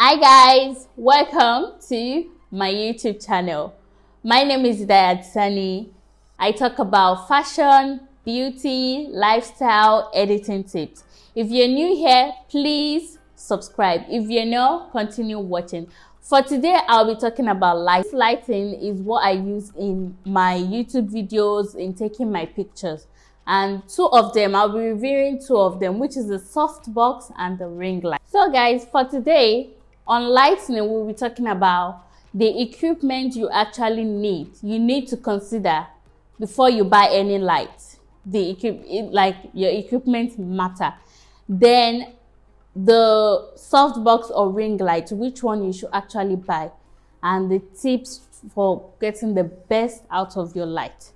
Hi guys, welcome to my YouTube channel. My name is Sani. I talk about fashion, beauty, lifestyle, editing tips. If you're new here, please subscribe. If you're not, continue watching. For today, I'll be talking about light. Lighting is what I use in my YouTube videos, in taking my pictures. And I'll be reviewing two of them, which is the Softbox and the RingLight. So guys, for today, on lighting, we'll be talking about the equipment you actually need. You need to consider before you buy any light. Your equipment matter. Then the Softbox or RingLight, which one you should actually buy, and the tips for getting the best out of your light.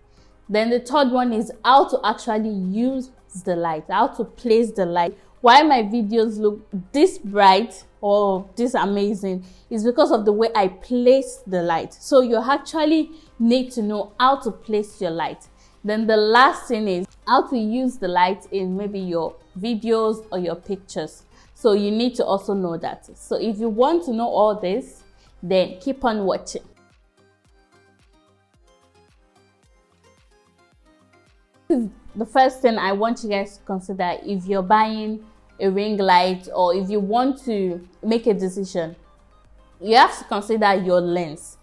Then the third one is how to actually use the light, how to place the light. Why my videos look this bright or this amazing is because of the way I place the light. So you actually need to know how to place your light. Then the last thing is how to use the light in maybe your videos or your pictures. So you need to also know that. So if you want to know all this, then keep on watching. The first thing I want you guys to consider if you're buying a ring light or if you want to make a decision, you have to consider your lens.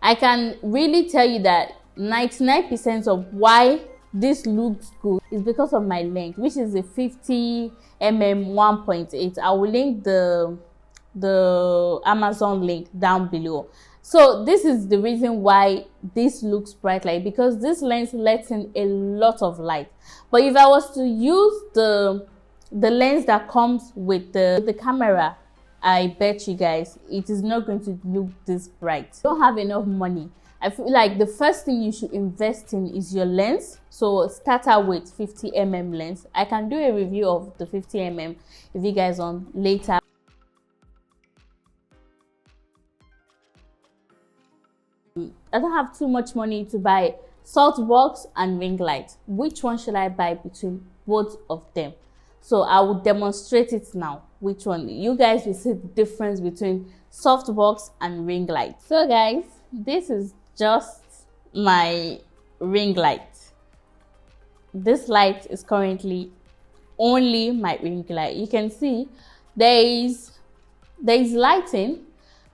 I can really tell you that 99% of why this looks good is because of my lens, which is a 50mm 1.8. I will link the Amazon link down below. So this is the reason why this looks bright light, because this lens lets in a lot of light. But if I was to use the lens that comes with the camera, I bet you guys it is not going to look this bright. You don't have enough money. I feel like the first thing you should invest in is your lens. So start out with 50mm lens. I can do a review of the 50mm if you guys want later. I don't have too much money to buy Softbox and RingLight. Which one should I buy between both of them? So I will demonstrate it now. Which one? You guys will see the difference between Softbox and RingLight. So guys, this is just my RingLight. This light is currently only my RingLight. You can see there is lighting.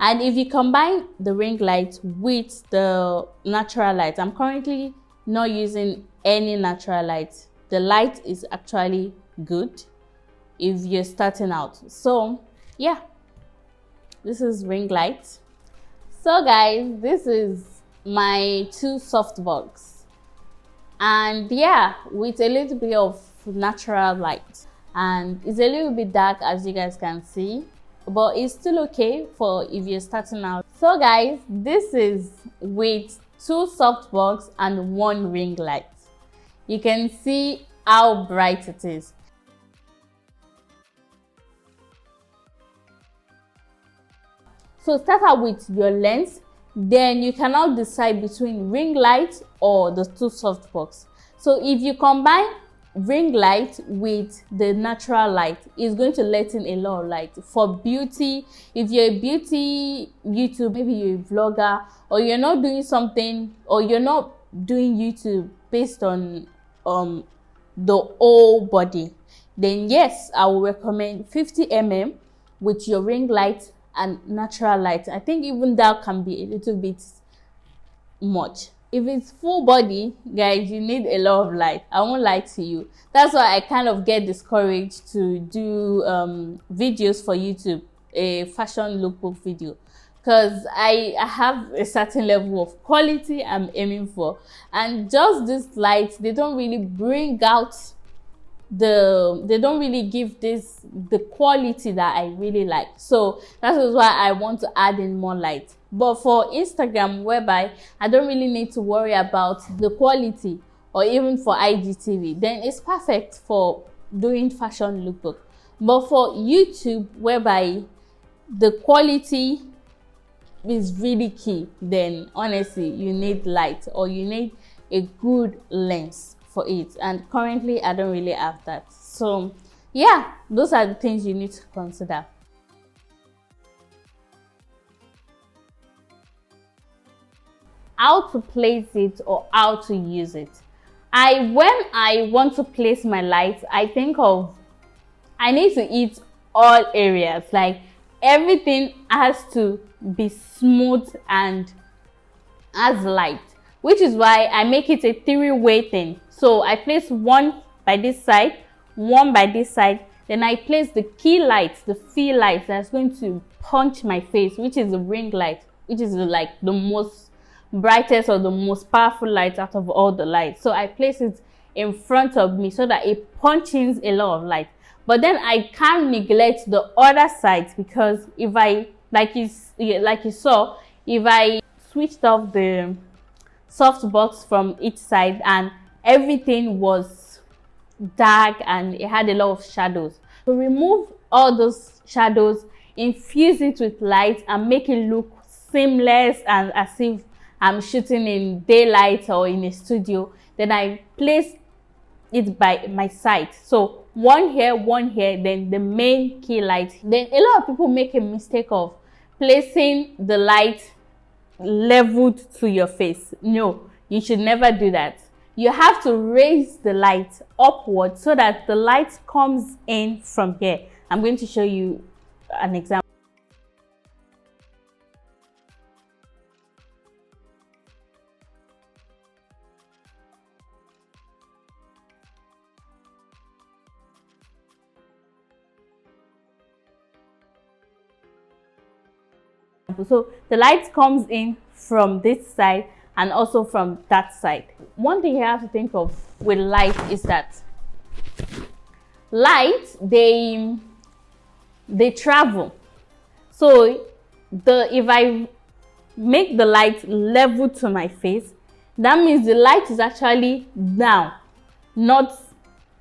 And if you combine the ring light with the natural light, I'm currently not using any natural light. The light is actually good if you're starting out. So yeah, this is ring light. So guys, this is my two Softbox. And yeah, with a little bit of natural light. And it's a little bit dark, as you guys can see, but it's still okay for if you're starting out. So guys, this is with two Softbox and one ring light. You can see how bright it is. So start out with your lens, then you can now decide between ring light or the two Softbox. So if you combine ring light with the natural light, is going to let in a lot of light. For beauty, if you're a beauty YouTube, maybe you're a vlogger, or you're not doing something, or you're not doing YouTube based on the whole body, then yes, I will recommend 50mm with your ring light and natural light. I think even that can be a little bit much. If it's full body, guys, you need a lot of light. I won't lie to you. That's why I kind of get discouraged to do videos for YouTube, a fashion lookbook video, because I have a certain level of quality I'm aiming for. And just this light, they don't really bring out they don't really give the quality that I really like. So that is why I want to add in more light. But for Instagram, whereby I don't really need to worry about the quality, or even for IGTV, then it's perfect for doing fashion lookbook. But for YouTube, whereby the quality is really key, then honestly you need light, or you need a good lens for it, and currently I don't really have that. So yeah, those are the things you need to consider. how to place it or how to use it. When I want to place my light, I think of, I need to hit all areas, like everything has to be smooth and has light, which is why I make it a three-way thing. So I place one by this side, one by this side, then I place the key light, the field light that's going to punch my face, which is the ring light, which is like the most brightest or the most powerful light out of all the lights. So I place it in front of me so that it punches a lot of light. But then I can't neglect the other side, because if I, like you saw, if I switched off the softbox from each side and everything was dark and it had a lot of shadows, to remove all those shadows, infuse it with light and make it look seamless and as if I'm shooting in daylight or in a studio, then I place it by my side. So one here, then the main key light. Then a lot of people make a mistake of placing the light leveled to your face. No, you should never do that. You have to raise the light upward so that the light comes in from here. I'm going to show you an example. So the light comes in from this side and also from that side. One thing you have to think of with light is that light, they travel. So if I make the light level to my face, that means the light is actually down, not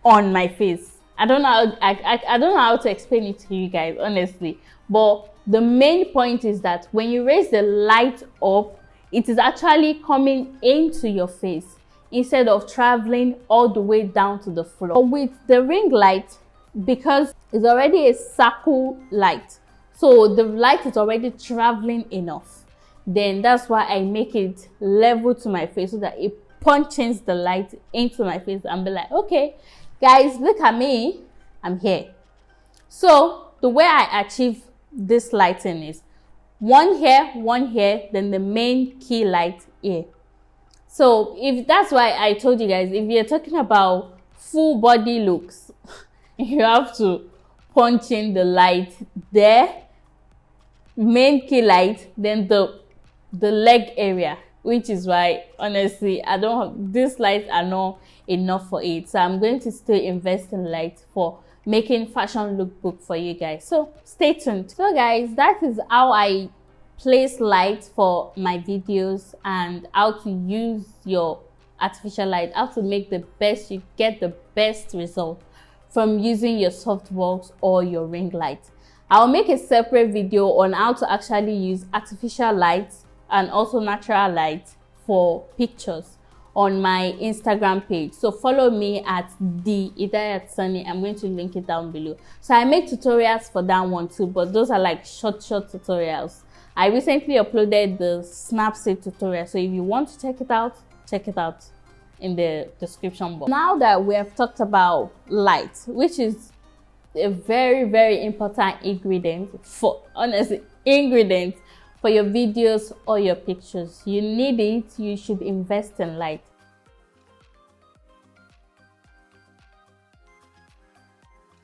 on my face. I don't know how to explain it to you guys, honestly, but the main point is that when you raise the light up, it is actually coming into your face instead of traveling all the way down to the floor. But with the ring light, because it's already a circle light, so the light is already traveling enough, then that's why I make it level to my face so that it punches the light into my face and be like, okay guys, look at me, I'm here. So the way I achieve this lighting is one here, then the main key light here. So if that's why I told you guys, if you're talking about full body looks, you have to punch in the light there, main key light, then the leg area, which is why honestly these lights are not enough for it. So I'm going to still invest in lights for making fashion lookbook for you guys, so stay tuned. So guys, that is how I place light for my videos and how to use your artificial light, how to make the best, you get the best result from using your softbox or your ring light. I'll make a separate video on how to actually use artificial light and also natural light for pictures on my Instagram page. So follow me at @the_idayat_sunny. I'm going to link it down below. So I make tutorials for that one too, but those are like short tutorials. I recently uploaded the Snapseed tutorial, so if you want to check it out in the description box. Now that we have talked about light, which is a very important ingredient for your videos or your pictures, you need it, you should invest in light.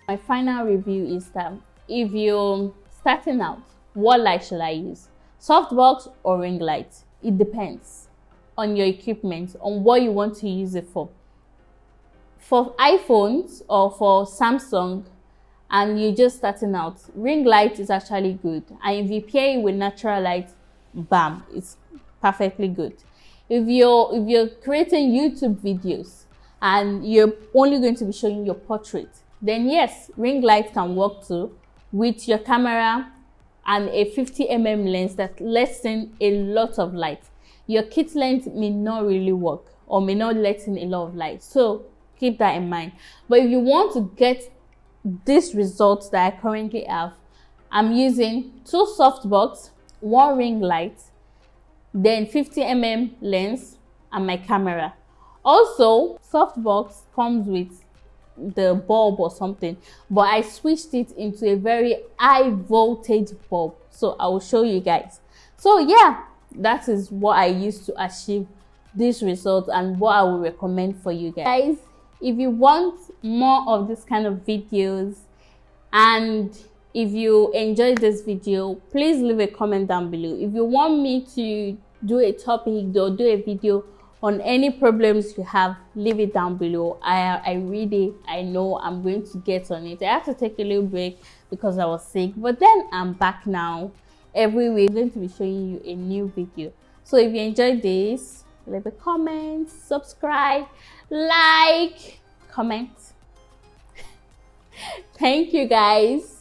My final review is that if you're starting out, what light should I use? Softbox or ring light? It depends on your equipment, on what you want to use it for. For iPhones or for Samsung, and you're just starting out, ring light is actually good, and if you pair it with natural light, bam, it's perfectly good. If you're creating YouTube videos and you're only going to be showing your portrait, then yes, ring light can work too, with your camera and a 50mm lens that lets in a lot of light. Your kit lens may not really work or may not let in a lot of light, so keep that in mind. But if you want to get this result that I currently have, I'm using 2 softbox, 1 ring light, then 50mm lens, and my camera. Also, Softbox comes with the bulb or something, but I switched it into a very high voltage bulb, so I will show you guys. So yeah, that is what I used to achieve this result and what I will recommend for you guys. If you want more of this kind of videos, and if you enjoyed this video, please leave a comment down below. If you want me to do a topic or do a video on any problems you have, leave it down below. I know I'm going to get on it. I have to take a little break because I was sick, but then I'm back now. Every week I'm going to be showing you a new video. So if you enjoyed this, leave a comment, subscribe, like, comment. Thank you guys.